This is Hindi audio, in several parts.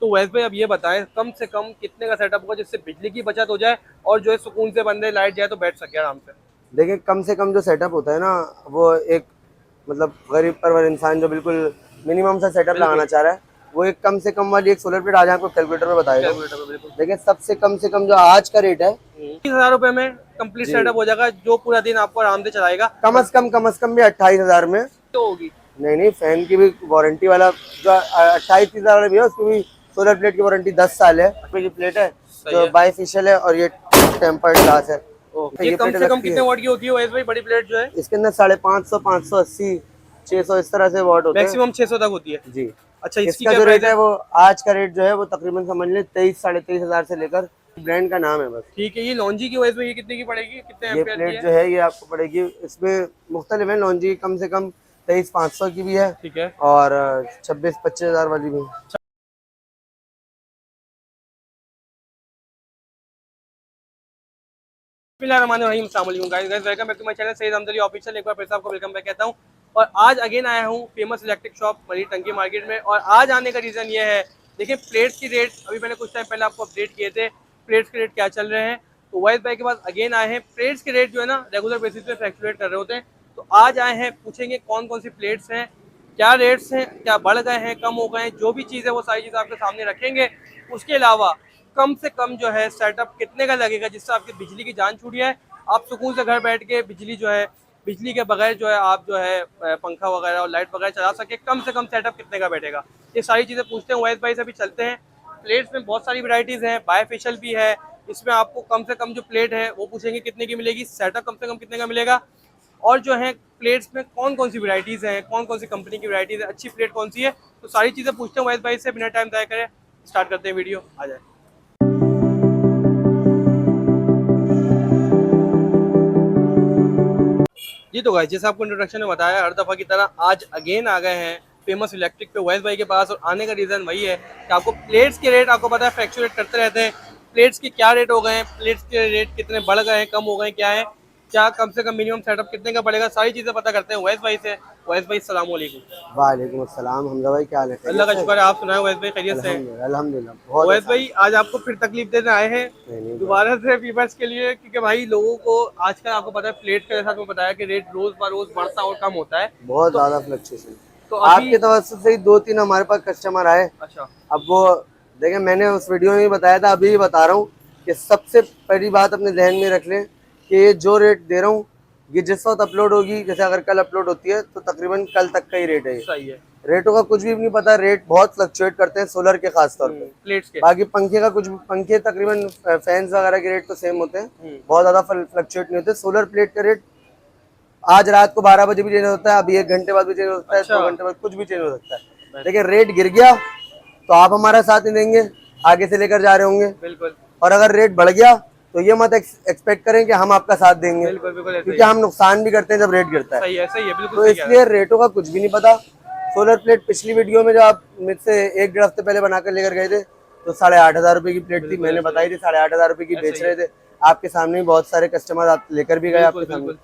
तो वैसे भाई अब ये बताएं कम से कम कितने का सेटअप होगा जिससे बिजली की बचत हो जाए और जो है सुकून से बंदे लाइट जाए तो बैठ सके आराम से। देखिए कम से कम जो सेटअप होता है ना, वो एक मतलब गरीब परवर इंसान जो बिल्कुल मिनिमम सा सेटअप लगाना बिल्कुल। चाह रहा है, वो एक कम से कम वाली एक सोलर प्लेट आज आपको कैलकुलेटर में बता देता हूँ। कैलकुलेटर पे बिल्कुल। देखिए सबसे कम से कम जो आज का रेट है 30,000 में कंप्लीट जी, सेटअप हो जाएगा जो पूरा दिन आपको आराम से चलाएगा। और कम से कम भी 28,000 में। तो होगी। नहीं नहीं, फैन की भी वारंटी वाला जो 28,000 वाला भी है उसकी भी सोलर प्लेट की वारंटी 10 साल है। ये प्लेट है सही जो है। बाईफिशियल है और ये टेम्पर्ड ग्लास है। ये ये कम प्लेट से कम लगती कितने है वॉट की होती है वैसे भाई बड़ी प्लेट जो है? इसके अंदर 550, 580, 600 इस तरह से वॉट होते हैं मैक्सिमम 600 तक होती है। जी। अच्छा, इसकी इसका क्या जो प्राइस रेट है है? वो आज का रेट जो है वो तकरीबन समझ लें 23, 23,500 से लेकर, ब्रांड का नाम है बस। ठीक है, ये लॉन्जी की वैसे भाई ये कितने की पड़ेगी, कितने ये एम्पियर की प्लेट है? जो है ये आपको पड़ेगी, इसमें मुख्तलिफ है लॉन्जी, कम से कम 23,500 की भी है ठीक है। और 26-25,000 वाली भी है। Welcome back to my channel Syed Hamdali official. एक बार फिर से आपको वेलकम बैक कहता हूँ। और आज अगेन आया हूँ फेमस इलेक्ट्रिक शॉप मरी टंकी मार्केट में। और आज आने का रीज़न ये है, देखिए प्लेट्स की रेट अभी मैंने कुछ टाइम पहले आपको अपडेट किए थे, प्लेट्स के रेट क्या चल रहे हैं। तो वाइस भाई के पास अगेन आए हैं। प्लेट्स के रेट जो है ना रेगुलर बेसिस पे फ्लक्चुएट कर रहे होते हैं। तो आज आए हैं, पूछेंगे कौन कौन सी प्लेट्स हैं, क्या रेट्स हैं, क्या बढ़ गए हैं, कम हो गए हैं, जो भी चीज़ है वो सारी चीज़ आपके सामने रखेंगे। उसके अलावा कम से कम जो है सेटअप कितने का लगेगा जिससे आपकी बिजली की जान छूटी है, आप सुकून से घर बैठ के बिजली जो है, बिजली के बगैर जो है आप जो है पंखा वगैरह और लाइट वगैरह चला सके। कम से कम सेटअप कितने का बैठेगा, ये सारी चीज़ें पूछते हैं वैस भाई से। अभी चलते हैं। प्लेट्स में बहुत सारी वैरायटीज़ हैं, बायफेशियल भी है। इसमें आपको कम से कम जो प्लेट है वो पूछेंगे कितने की मिलेगी, सेटअप कम से कम कितने का मिलेगा, और जो है प्लेट्स में कौन कौन सी वैरायटीज़ हैं, कौन कौन सी कंपनी की वैरायटीज़ है, अच्छी प्लेट कौन सी है। तो सारी चीज़ें पूछते हैं वैस भाई से। बिना टाइम ज़ाया करें स्टार्ट करते हैं वीडियो, आ जाए। जी तो गाइस, जैसे आपको इंट्रोडक्शन में बताया, हर दफ़ा की तरह आज अगेन आ गए हैं फेमस इलेक्ट्रिक पे वैस भाई के पास। और आने का रीज़न वही है कि आपको प्लेट्स के रेट आपको पता है फ्लक्चुएट करते रहते हैं। प्लेट्स के क्या रेट हो गए हैं, प्लेट्स के रेट कितने बढ़ गए हैं, कम हो गए हैं, क्या है, क्या कम से कम मिनिमम सेटअप कितने का पड़ेगा, सारी चीज़ें पता करते हैं वैस भाई से। वैस भाई अस्सलाम वालेकुम। वालेकुम अस्सलाम हमजा भाई, क्या हाल है, अल्लाह खैरियत का से? शुक्र है, आप सुनाए वैस भाई, खैरियत से हैं? अल्हम्दुलिल्लाह अल्हम्दुलिल्लाह, बहुत वैस आसान। भाई आज आपको फिर तकलीफ देने आए हैं नहीं नहीं भाई, दोबारा से व्यूअर्स के लिए, क्योंकि भाई लोगों को आजकल आपको पता है प्लेट के साथ में बताया कि रेट रोज ब रोज बढ़ता और कम होता है। बहुत तो ज़्यादा फ्लक्चुएशन। तो अभी आपके तवज्जुह से ही 2-3 हमारे पास कस्टमर आए। अच्छा। अब वो देखिए, मैंने उस वीडियो में भी बताया था, अभी भी बता रहा हूँ कि सबसे पहली बात अपने जहन में रख लें कि ये जो रेट दे रहा हूँ ये जिस वक्त अपलोड होगी, जैसे अगर कल अपलोड होती है तो तकरीबन कल तक का ही रेट है ये। सही है। रेटों का कुछ भी नहीं पता, रेट बहुत फ्लक्चुएट करते हैं सोलर के खास तौर पे। प्लेट्स के। बाकी पंखे का कुछ, पंखे तकरीबन फैंस वगैरह के रेट तो सेम होते हैं, बहुत ज़्यादा फ्लक्चुएट नहीं होते। सोलर प्लेट का रेट आज रात को 12 बजे भी चेंज होता है, अभी 1 घंटे बाद भी चेंज हो सकता है, अच्छा। 2 घंटे बाद कुछ भी चेंज हो सकता है। लेकिन रेट गिर गया तो आप हमारा साथ नहीं देंगे, आगे से लेकर जा रहे होंगे। बिल्कुल और अगर रेट बढ़ गया तो ये मत एक्सपेक्ट करें कि हम आपका साथ देंगे, बिल्कुल बिल्कुल ऐसे ही क्योंकि है। हम नुकसान भी करते हैं जब रेट गिरता है। सही है, बिल्कुल तो सही कह रहे इसलिए रेटों का कुछ भी नहीं पता। सोलर प्लेट पिछली वीडियो में जो आप मुझसे 1-1.5 हफ्ते पहले बनाकर लेकर गए थे तो 8,500 रुपये की हैं। प्लेट थी, बिल्कुल मैंने ऐसे ही बताई थी 8,500 रुपये की है, बेच ऐसे ही रहे है। थे। आपके सामने ही बहुत सारे कस्टमर आप लेकर भी गए बिल्कुल आपके सामने। बिल्कुल।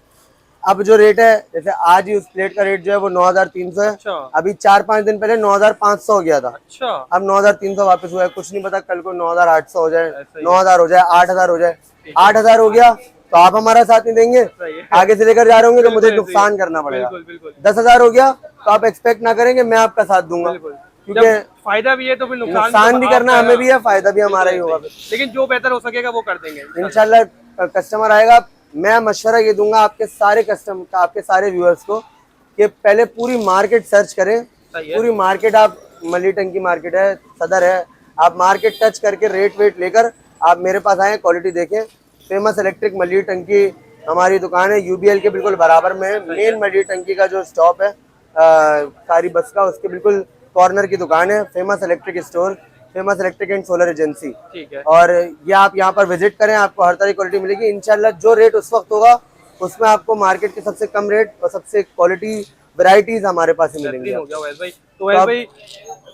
अब जो रेट है, जैसे आज ही उस प्लेट का रेट जो है वो 9,300 है। अच्छा अभी 4-5 दिन पहले 9,500 हो गया था, अच्छा। अब 9,300 वापस हुआ है। कुछ नहीं पता कल को 9,800 हो जाए, ऐसा ही है। 9,000 हो जाए, 8,000 हो जाए। ठीक है। 8,000 हो गया तो आप हमारा साथ नहीं देंगे, सही है। आगे से लेकर जा रहे होंगे तो बिल्कुल मुझे ऐसे ही है। नुकसान करना पड़ेगा। बिल्कुल बिल्कुल 10,000 हो गया तो आप एक्सपेक्ट ना करेंगे मैं आपका साथ दूंगा, बिल्कुल। क्योंकि जब फायदा भी है तो फिर नुकसान भी करना आपका है हमें ना। भी है, फायदा भी बिल्कुल हमारा ही ऐसे होगा ही, फिर। लेकिन जो बेहतर हो सकेगा वो कर देंगे इंशाल्लाह। इंशाल्लाह कस्टमर आएगा, मैं मशवरा ये दूंगा आपके सारे कस्टमर, आपके सारे व्यूअर्स को कि पहले पूरी मार्केट सर्च करें। सही है। पूरी मार्केट, आप मली टंकी मार्केट है, सदर है, आप मार्केट टच करके रेट वेट लेकर आप मेरे पास आए, क्वालिटी देखें। फेमस इलेक्ट्रिक मली टंकी हमारी दुकान है, यूबीएल के बिल्कुल बराबर में है। सही है। मेन मली टंकी का जो स्टॉप है कारी बस का, उसके बिल्कुल कॉर्नर की दुकान है। Famous electric store, famous electric and solar agency. ठीक है। और ये आप यहाँ पर विजिट करें, आपको हर तरह की क्वालिटी मिलेगी इंशाल्लाह। जो रेट उस वक्त होगा उसमें आपको मार्केट के सबसे कम रेट और सबसे क्वालिटी वैरायटीज हमारे पास ही मिलेंगी बेहतरीन हो गया आपको। वैस भाई। तो तो वैस अब भाई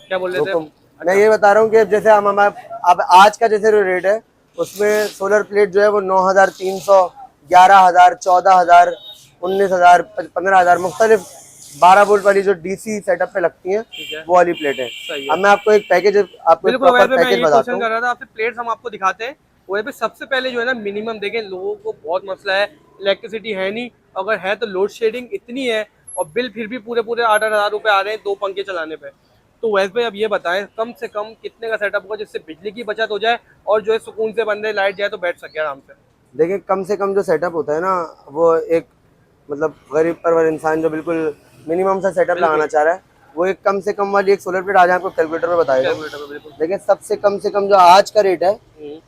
क्या बोल रहे थे? हुकुम, मैं अच्छा। ये बता रहा हूँ कि जैसे हम अब आज का जैसे जो रेट है उसमें सोलर प्लेट जो है वो 9,300, 11,000, 14,000, 19,000, 15,000 मुख्तलिफ 12 वोल्ट वाली जो डीसी सेटअप पे लगती हैं, ठीक है, वो वाली प्लेट है। सही है। अब मैं आपको एक पैकेज, आपको एक बिल्कुल, प्रॉपर मैं पैकेज ये बताता क्वेश्चन हूँ। कर रहा था आपसे, प्लेट्स हम आपको दिखाते हैं। वहीं पे सबसे पहले जो है ना मिनिमम देखें, लोगों को बहुत मसला है, इलेक्ट्रिसिटी है नहीं, अगर है तो लोड शेडिंग इतनी है और बिल फिर भी पूरे पूरे 8-8 हज़ार रुपये आ रहे हैं 2 पंखे चलाने पे। तो वैसे भाई अब ये बताएं कम से कम कितने का सेटअप होगा जिससे बिजली की बचत हो जाए और जो है सुकून से बंदे लाइट जाए तो बैठ सके आराम से। देखिए कम से कम जो सेटअप होता है ना, वो एक मतलब गरीब परवर इंसान जो बिल्कुल मिनिमम सा सेटअप लगाना चाह रहा है, वो एक कम से कम वाली एक सोलर प्लेट आज आपको कैलकुलेटर में बताएगा। कैलकुलेटर पे बिल्कुल। देखिए सबसे कम से कम जो आज का रेट है,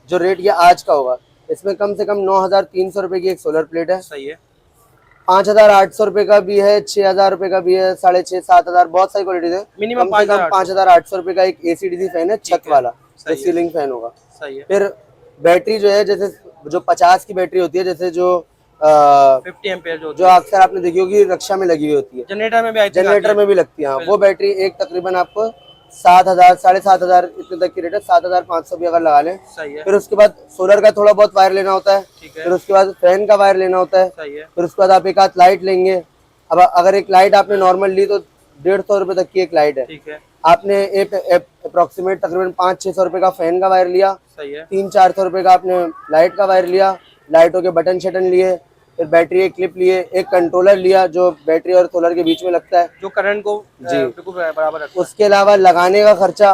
जो रेट ये आज का होगा, इसमें कम से कम 9,300 रुपये की एक सोलर प्लेट है। सही है। 5,800 रुपये का भी है, 6,000 रुपये का भी है, 6,500-7,000, बहुत सारी क्वालिटीज है। मिनिमम कम से कम 5,800 रुपये का एक AC/DC फैन है, छत वाला, जो सीलिंग फैन होगा। सही है। फिर बैटरी जो है, जैसे जो 50 की बैटरी होती है, जैसे जो 50 एम्पेयर जो जो अक्सर आपने देखी होगी रक्षा में लगी हुई होती है, जनरेटर में भी जनरेटर में भी लगती है, हाँ, वो बैटरी एक तकरीबन आपको 7,000 7,500 इतने तक की रेट है, 7,500 भी अगर लगा लें। सही है। फिर उसके बाद सोलर का थोड़ा बहुत वायर लेना होता है, ठीक है। फिर उसके बाद फैन का वायर लेना होता है, सही है। फिर उसके बाद आप एक आध लाइट लेंगे। अब अगर एक लाइट आपने नॉर्मल ली तो 150 रुपये तक की एक लाइट है। ठीक है। आपने एक अप्रोक्सीमेट तकरीबन 500-600 रुपये का फैन का वायर लिया, सही है। 300-400 रुपये का आपने लाइट का वायर लिया, लाइटों के बटन शटन लिए, फिर बैटरी एक क्लिप लिए, एक कंट्रोलर लिया जो बैटरी और सोलर के बीच में लगता है, जो करंट को जी बिल्कुल बराबर रखता है। उसके अलावा लगाने का खर्चा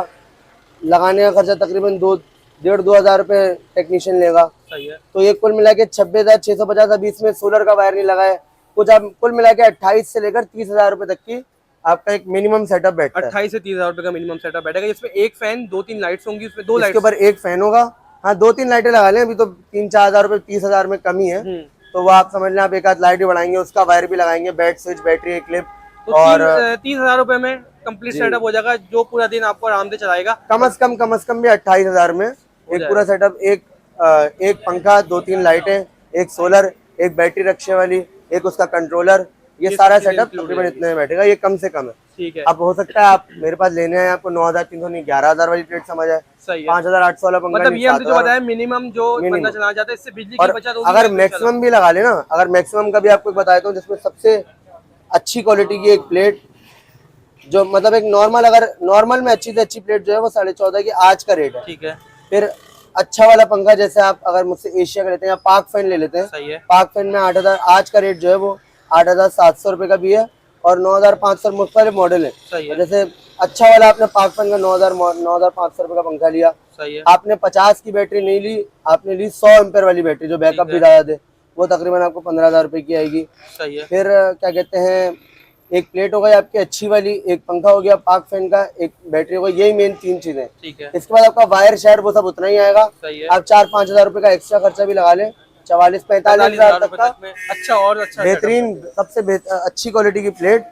तकरीबन 1,500-2 हज़ार रुपये टेक्नीशियन लेगा। सही है। तो ये कुल मिला के 26,650। अभी इसमें सोलर का वायर नहीं लगा है कुछ, आप कुल मिला के 28 से लेकर 30,000 रुपये तक की आपका एक मिनिमम सेटअप बैठता है। 28 से 30 हज़ार रुपये का मिनिमम सेटअप बैठेगा, जिसमें एक फैन 2-3 लाइट्स होंगी, उसमें 2 इसके लाइट्स। ऊपर एक फैन होगा, हाँ 2-3 लाइटें लगा लें, अभी तो 3-4 हज़ार रुपये, 30,000 में कमी है, तो वो आप समझ लें आप एक आध लाइट भी बढ़ाएंगे, उसका वायर भी लगाएंगे, बैट स्विच, बैटरी क्लिप, तो और 30,000 रुपये में कंप्लीट सेटअप हो जाएगा, जो पूरा दिन आपको आराम से चलाएगा। कम से कम भी 28,000 में एक पूरा सेटअप, एक पंखा, 2-3 लाइटें, एक सोलर, एक बैटरी रक्षे वाली, एक उसका कंट्रोलर, ये सारा सेटअप तकरीबन इतने में बैठेगा। ये कम से कम है। ठीक है। अब हो सकता है आप मेरे पास लेने आए, आपको 9,300 नहीं 11,000 वाली प्लेट समझ आए, सही है। 5,800 वाला पंखा मतलब नहीं, ये हमने जो 7,000। बताया मिनिमम जो बंदा चलाना चाहता है, इससे बिजली की और बचत होगी। अगर मैक्सिमम भी लगा लेना, अगर मैक्सिमम का भी आपको बता देता हूँ, जिसमें सबसे अच्छी क्वालिटी की एक प्लेट, जो मतलब एक नॉर्मल, अगर नॉर्मल में अच्छी से अच्छी प्लेट जो है वो 14,500 की आज का रेट है। ठीक है। फिर अच्छा वाला पंखा, जैसे आप अगर मुझसे एशिया का लेते हैं या पाक फैन ले लेते हैं, सही है। पाक फैन में 8,000 आज का रेट जो है वो 8,700 रुपये का भी है, और 9,500 मुख्तलिफ मॉडल है। सही है। जैसे अच्छा वाला आपने पाक फैन का 9,500 रुपये का पंखा लिया, सही है। आपने 50 की बैटरी नहीं ली, आपने ली 100 एम्पेयर वाली बैटरी जो बैकअप भी ज्यादा दे, वो तकरीबन आपको 15,000 रुपये की आएगी। सही है। फिर क्या कहते हैं, एक प्लेट हो गई आपकी अच्छी वाली, एक पंखा हो गया पाक फैन का, एक बैटरी हो गई, यही मेन 3 चीजें। ठीक है। इसके बाद आपका वायर शेयर वो सब उतना ही आएगा। सही है। आप 4-5 हज़ार रुपये का एक्स्ट्रा खर्चा भी लगा लें, 44-45 हज़ार तक का अच्छा और अच्छा बेहतरीन, सबसे अच्छी क्वालिटी की प्लेट,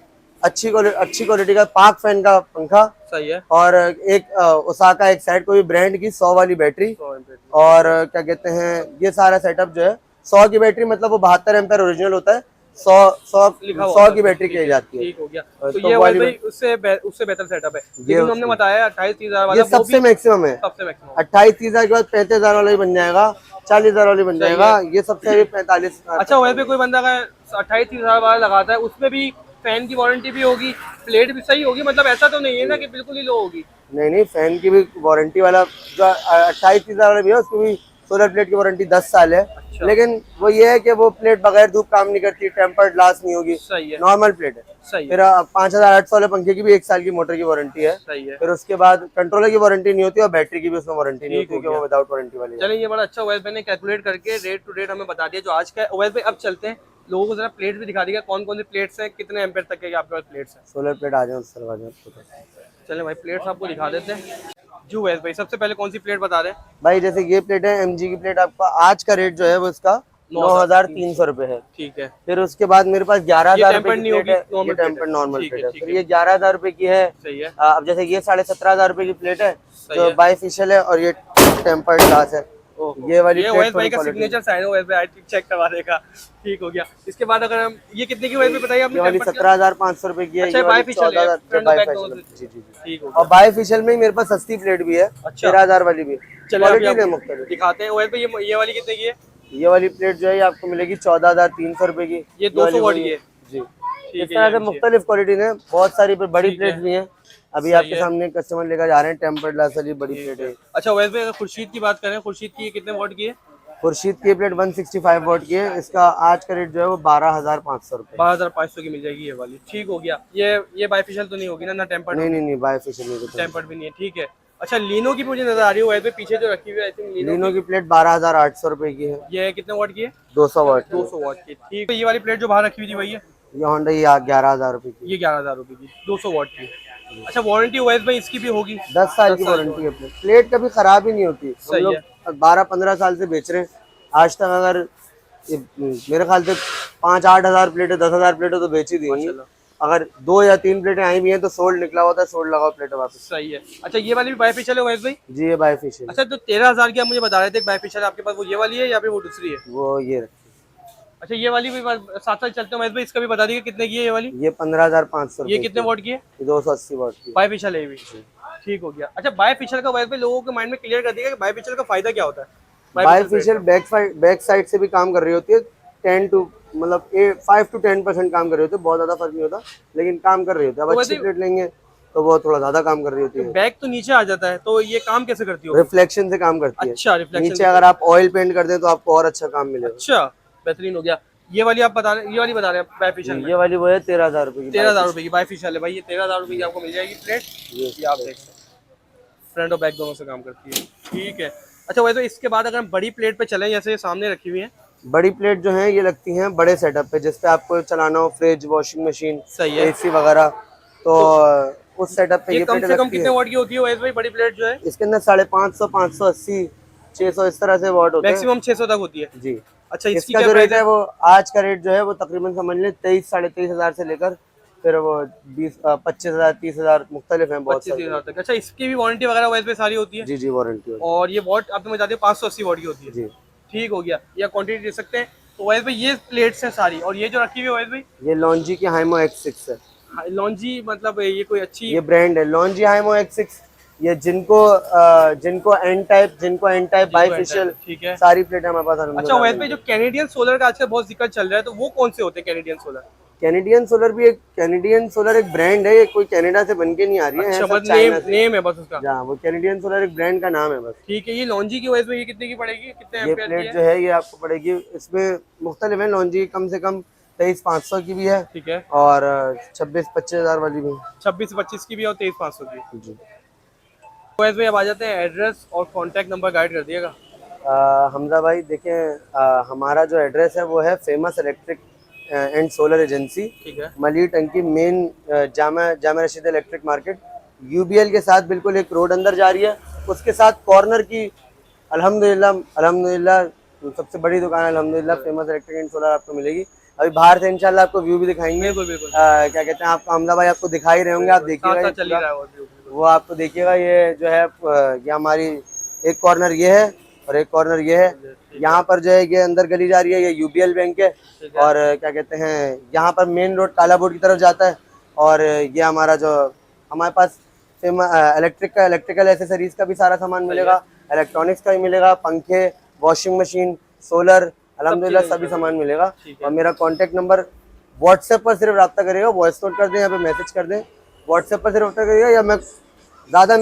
अच्छी क्वालिटी का पाक फैन का पंखा, सही है। और एक ओसाका एक साइड कोई ब्रांड की 100 वाली बैटरी, 100 एम्पेयर। और क्या कहते हैं, ये सारा सेटअप जो है 100 की बैटरी, मतलब वो 72 एम्पेयर ओरिजिनल होता है, 100 की बैटरी की जाती है। ठीक हो गया। तो तो ये वाली भाई उससे बेहतर सेटअप है, लेकिन हमने बताया 28-30 हज़ार वाला, ये सबसे मैक्सिमम है। सबसे मैक्सिमम 28-30 हज़ार के बाद 35,000 वाला ही बन जाएगा, 40,000 वाली बन जाएगा, ये सबसे अभी 45। अच्छा, वैसे पे कोई बंदा अगर 28-30 हज़ार वाला लगाता है, उसमें भी फैन की वारंटी भी होगी, प्लेट भी सही होगी, मतलब ऐसा तो नहीं है ना कि बिल्कुल ही लो होगी? नहीं, फैन की भी वारंटी वाला जो 28-30 हज़ार वाला भी है, उसकी भी सोलर प्लेट की वारंटी 10 साल है। अच्छा। लेकिन वो ये है कि वो प्लेट बगैर धूप काम नहीं करती, टेम्पर्ड ग्लास नहीं होगी, सही है। नॉर्मल प्लेट है। सही है। फिर 5,800 वाले पंखे की भी 1 साल की मोटर की वारंटी है। सही है। फिर उसके बाद कंट्रोलर की वारंटी नहीं होती, और बैटरी की भी उसमें वारंटी नहीं होती, वो विदाउट वारंटी वाली है। चलिए, ये बड़ा अच्छा ओएस भाई ने कैलकुलेट करके रेट टू रेट हमें बता दिया जो आज का है। ओएस भाई अब चलते हैं, लोगों को जरा प्लेट भी दिखा दिया, कौन कौन सी प्लेट्स है, कितने एम्पेयर तक के आपके पास प्लेट्स है। सोलर प्लेट आ जाए सर, चलिए भाई, प्लेट्स आपको दिखा देते हैं। जी ओएस भाई, सबसे पहले कौन सी प्लेट बता रहे हैं? भाई जैसे ये प्लेट है MG की प्लेट, आपका आज का रेट जो है वो इसका 9,300 रुपये है। ठीक है। फिर उसके बाद मेरे पास 11,000 रुपये की प्लेट है, नॉर्मल प्लेट है। फिर ये 11,000 रुपये की है। सही है। अब जैसे ये 17,500 रुपये की प्लेट है, जो बाइफिशियल है, और ये टेम्पर्ड ग्लास है। ये वाली ओएस भाई का सिग्नेचर साइन है, ओएस भाई चेक करवा देगा। ठीक हो गया। इसके बाद अगर हम ये कितने की ओएस भाई बताइए आपने? ये वाली 17,500 रुपये की है। अच्छा, बाइफिशियल है, फ्रंट बैक दोनों। जी। ठीक हो गया। और बाइफिशियल में मेरे पास सस्ती प्लेट भी है, 13,000 वाली भी। चलिए मुख्तलिफ दिखाते हैं। ओएस भाई ये वाली कितने की है? ये वाली प्लेट जो है आपको मिलेगी 14,300 रुपये की। ये 200 वाट की है जी। ठीक इस है, तरह ये से नीचे। मुख्तलिफ क्वालिटी है, बहुत सारी बड़ी ठीक प्लेट है। भी हैं। अभी सही आपके है। सामने कस्टमर लेकर जा रहे हैं, टेम्पर्ड ग्लास वाली बड़ी ठीक प्लेट है। है। अच्छा वैसे अगर खुर्शीद की बात करें, खुर्शीद की ये कितने वॉट की है? खुर्शीद की प्लेट 165 वॉट की है, इसका आज का रेट जो है वो 12,500 रुपये। 12,500 की मिल जाएगी ये वाली। ठीक हो गया। ये बाइफिशियल तो नहीं होगी ना टेम्पर्ड नहीं होगी? नहीं नहीं, बायोफिशियल नहीं होता। टेम्पर्ड भी नहीं है, ठीक है। अच्छा लीनो की मुझे नजर आ रही है वैसे पीछे जो रखी हुई है, आई थिंक लीनो लीनो की। की प्लेट 12,800 रुपये की है, ये कितने वॉट की है? 200 वॉट की है। 200 वॉट की, ठीक है। ये वाली प्लेट जो बाहर रखी हुई थी वही है? ये होंडा ये 11,000 रुपये की, ये 11,000 रुपये की, 200 वॉट की। अच्छा वारंटी वैसे भाई इसकी भी होगी? 10 साल की 10 साल की वारंटी है। प्लेट कभी खराब ही नहीं होती। हम सही लोग है। 12-15 साल से बेच रहे हैं, आज तक अगर मेरे ख्याल से 5-8 हज़ार प्लेटें 10,000 प्लेटें तो बेच ही दी होंगी। माशाल्लाह। अगर 2 या 3 प्लेटें आई भी हैं तो सोल्ड निकला होता है, सोल्ड लगाओ प्लेटें वापस। सही है। अच्छा ये वाली भी बाइफिशियल है वैसे भाई? जी ये बायोफिशियल, अच्छा तो 13,000 की आप मुझे बता रहे थे बाइफिशियल आपके पास, वो ये वाली है या फिर वो दूसरी है? वो ये रखी। अच्छा ये वाली भी साथ साथ चलते हैं महेश भाई, इसका भी बता दीजिए कितने की है ये वाली? ये 15,500 ये रुपये कितने वॉट की है? 280 वॉट की। बाइफिशियल है ये भी। ठीक हो गया। अच्छा बाइफिशियल का वैसे भाई लोगों के माइंड में क्लियर कर दिया कि बाइफिशियल का फायदा क्या होता है? बायोफिशियल बैक साइड से भी काम कर रही होती है, 10 to मतलब 5 to 10% काम कर रही होती है, बहुत ज्यादा फर्क नहीं होता, लेकिन काम कर रही होती है। अब तो अच्छी वैसे- प्लेट लेंगे तो वो थोड़ा ज्यादा काम कर रही होती है। बैग तो नीचे आ जाता है तो ये काम कैसे करती हो? रिफ्लेक्शन से काम करती है। अच्छा रिफ्लेक्शन। नीचे अगर आप ऑयल पेंट कर दें तो आपको और अच्छा काम मिलेगा। अच्छा बेहतरीन हो गया। ये वाली आप बता रहे, ये वाली बता रहे हैं बाइफिशियल में? ये वाली वो है 13,000 रुपये की। 13,000 रुपए की बाइफिशियल है भाई, ये 13,000 रुपए की आपको मिल जाएगी प्लेट। ये आप देख सकते हैं फ्रंट और बैक दोनों से काम करती है, ठीक है। अच्छा वैसे इसके बाद अगर हम बड़ी प्लेट पे चलें, जैसे सामने रखी हुई है, बड़ी प्लेट जो है ये लगती हैं बड़े सेटअप पे, जिसपे आपको चलाना हो फ्रिज, वॉशिंग मशीन, सही है। एसी वगैरह, तो उस सेटअप पे ये ये कम प्लेट से कम लगती कितने है। वॉट की होती है वैसे भाई बड़ी प्लेट जो है? इसके अंदर 550, 580, 600 इस तरह से वॉट होते हैं मैक्सिमम 600 तक होती है। जी। अच्छा इसकी इसका क्या जो रेट प्राइस है वो आज का रेट जो है वो तकरीबन समझ लें 23-23 हज़ार से लेकर फिर वो 25,000, 30,000 मुख्तलिफ हैं बहुत 25,000 सारे। तक। अच्छा इसकी भी वारंटी वगैरह वैसे पे सारी होती है? जी जी वारंटी होती और ये वॉट आप तो बताते 580 वॉट की होती है। है। जी ठीक हो गया, या क्वांटिटी दे सकते हैं। तो वैसे भाई ये प्लेट्स हैं सारी, और ये जो रखी हुई है वैसे भाई ये लॉन्जी की हाइमो X6 है। लॉन्जी, मतलब ये कोई अच्छी? ये ब्रांड है लॉन्जी हाइमो X6। ये जिनको एन टाइप बाइफिशियल ठीक है। सारी प्लेट हमारे पास अच्छा अल्हम्दुलिल्लाह वैसे भाई मिलती जो कैनेडियन सोलर का आजकल बहुत जिक्र चल रहा है, तो वो कौन से होते हैं कैनेडियन सोलर? है। कैनेडियन सोलर एक ब्रांड है, ये कोई कनाडा से बन के नहीं आ रही है, अच्छा सब बस चाइना से। नेम है बस उसका? जहाँ वो कैनेडियन सोलर एक ब्रांड का नाम है बस। ठीक है। ये लॉन्जी की वैसे ये कितने की पड़ेगी, कितने ये एम्पेयर की प्लेट है? जो है ये आपको पड़ेगी, इसमें मुख्तलिफ है, लॉन्जी कम से कम 23,500 की भी है ठीक है। और 26-25 हज़ार वाली भी 26 से 25 की भी और 23,500 की। है। जी। वैसे भाई अब आ जाते हैं, एड्रेस और कॉन्टैक्ट नंबर गाइड कर दिएगा। हमजा भाई देखें, हमारा जो एड्रेस है वो है famous electric and solar agency, ठीक है। मली टंकी main, Jama Rashid electric market, UBL के साथ बिल्कुल एक रोड अंदर जा रही है, उसके साथ कॉर्नर की अल्हम्दुलिल्लाह सबसे बड़ी दुकान अल्हम्दुलिल्लाह फेमस इलेक्ट्रिक एंड सोलर आपको मिलेगी। अभी बाहर से इंशाल्लाह आपको व्यू भी दिखाएंगे। बिल्कुल बिल्कुल। क्या कहते हैं, आपको हमजा भाई आपको दिखा ही रहे होंगे, आप साथ देखिएगा साथ ये चल ही पूरा। रहा है वो, बिल्कुल। वो आपको देखिएगा, ये जो है ये हमारी एक कॉर्नर ये है और एक कॉर्नर ये है। यहाँ पर जो है ये अंदर गली जा रही है, ये यूबीएल बैंक है, ठीक है। और क्या कहते हैं यहाँ पर मेन रोड काला बोर्ड की तरफ जाता है। और ये हमारा जो हमारे पास इलेक्ट्रिकल एसेसरीज का भी सारा सामान मिलेगा, इलेक्ट्रॉनिक्स का भी मिलेगा, पंखे, वॉशिंग मशीन, सोलर, अल्हम्दुलिल्लाह सभी सामान मिलेगा। ठीक है। और मेरा कॉन्टैक्ट नंबर व्हाट्सएप पर सिर्फ रब्ता करेगा, वॉइस नोट कर दें, यहाँ पे मैसेज कर दें, व्हाट्सएप पर सिर्फ रब्ता करिएगा, या मैं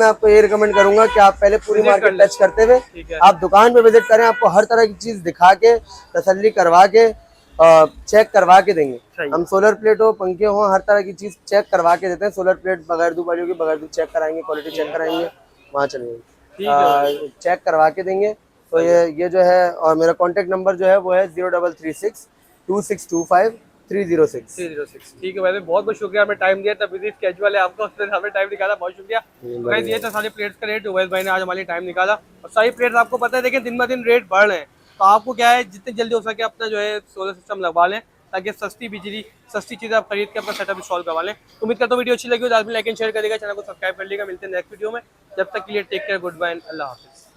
आपको ये रिकमेंड करूंगा कि आप पहले पूरी Visit कर मार्केट लें। टच करते हुए ठीक है। आप दुकान पे विजिट करें, आपको हर तरह की चीज दिखा के तसल्ली करवा के चेक करवा के देंगे। सही। हम सोलर प्लेट हो, पंखे हो, हर तरह की चीज चेक करवा के देते हैं। सोलर प्लेट बगैर धूप वाली होगी, बगैर धूप चेक कराएंगे, क्वालिटी चेक कराएंगे, वहाँ ठीक चलेंगे, है। चेक करवा के देंगे। तो ये जो है, और मेरा कॉन्टेक्ट नंबर जो है वो है 0336 2625 306। 306। ठीक है वैसे बहुत बहुत शुक्रिया, हमें टाइम दिया, तब बिजी स्केड्यूल है आपको, उसने हमें टाइम निकाला, बहुत शुक्रिया। तो गाइस ये था सारी प्लेट्स का रेट, उवैस भाई ने आज हमारे लिए टाइम निकाला। और सारी प्लेट्स आपको पता है, देखिए दिन ब दिन रेट बढ़ रहे हैं, तो आपको क्या है जितनी जल्दी हो सके अपना जो है सोलर सिस्टम लगवा लें, ताकि सस्ती बिजली, सस्ती चीज़ें आप खरीद के अपना सेटअप इंस्टॉल करवा लें। उम्मीद करता हूँ वीडियो अच्छी लगी हो, लाइक एंड शेयर करिएगा, चैनल को सब्सक्राइब कर लीजिएगा। मिलते हैं नेक्स्ट वीडियो में, जब तक के लिए टेक केयर, गुड बाय, अल्लाह हाफिज़।